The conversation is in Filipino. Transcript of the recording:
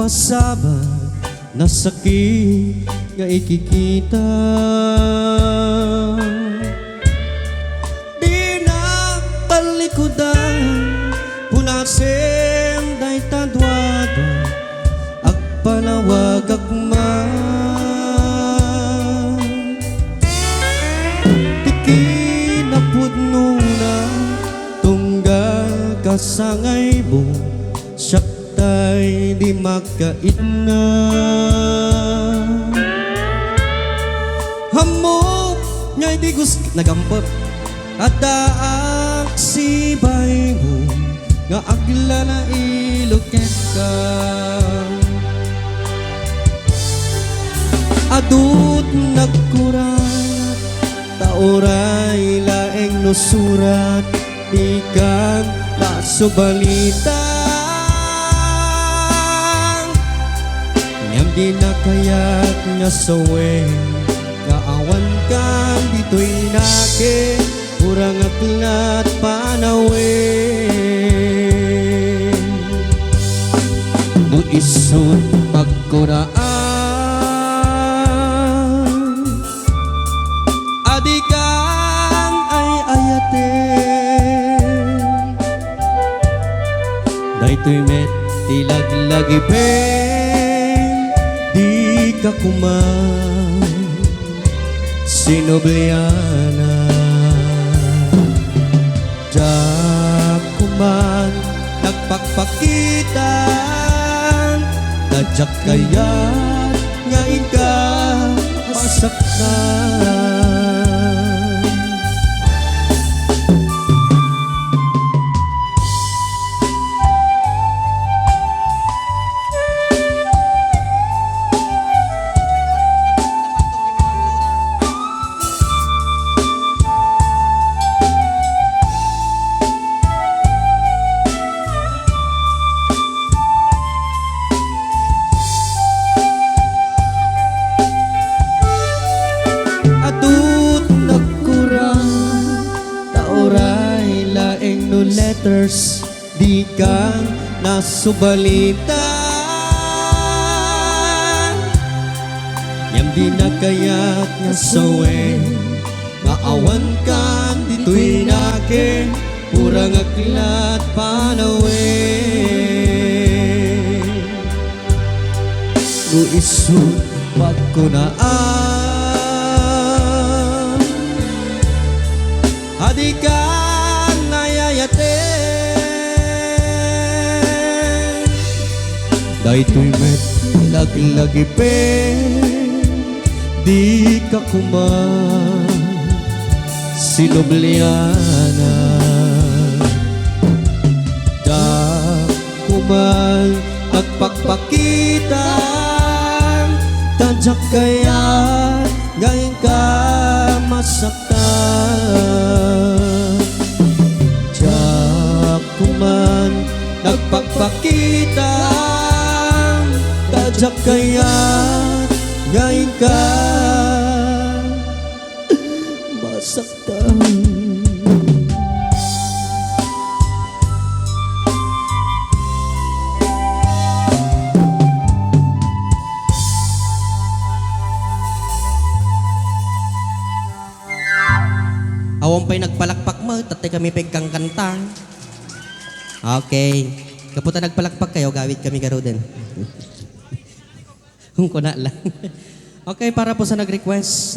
pasaba na sakit nga ikikita. Di na talikudan punasen day tadwada ag panawag agman. Tiki na pudno na tunggal kasangay mo tay di magkait na. Hamok nga'y di gusto nagampot at daak sibay mo nga agla na iluket ka. Adut nagkurat taoray laeng nusurat di kang masubalita. Di na kaya't nga sawe kaawan kang dito'y nake kurang aklat panawin. Nung isot pagkuraan adikan ay ayaten dayto'y met tilaglagipen di ka kuman sinobliana. Diyak kuman nagpakpakitan tadyak kaya't ngayon ka masaktan. Letters di kang nasubalita. Yam di na kaya't nga sawe maawan kang dito'y nake kurang aklat panawin. No isut pagkunaan adikan dayto'y met laglagipen di ka kuman sinobliana. Da kuman nagpakpakitan tadyak kaya't ngayon ka masaktan. Diyak kuman nagpakpakitan tadyak kaya't ngayon ka masaktan. Awang pa'y nagpalakpak mo, tatay kami pagkang kanta. Okay. Kaputa nagpalakpak kayo, gawit kami garo din. Kung kuna lang. Okay, para po sa nag-request.